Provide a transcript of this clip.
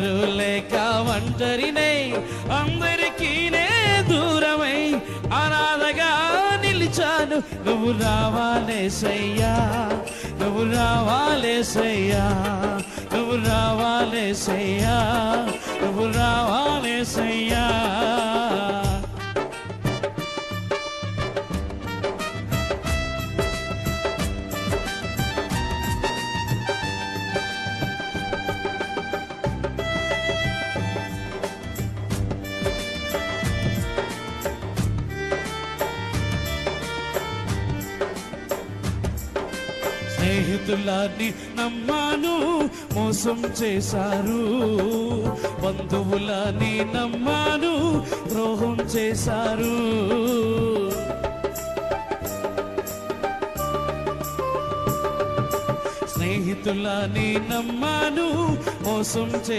ఎవరు లేక ఒంటరినే అందరికీ నే దూరమై అనాథగా నిలిచాను. నువ్వు రావాలేసయ్యా, నువ్వు రావాలేసయ్యా, నువ్వు రావాలేసయ్యా, నువ్వు రావాలేసయ్యా. స్నేహితులని నమ్మాను, మోసం చేశారు. బంధువులని నమ్మాను, ద్రోహం చేశారు. స్నేహితులని నమ్మాను, మోసం చేశారు.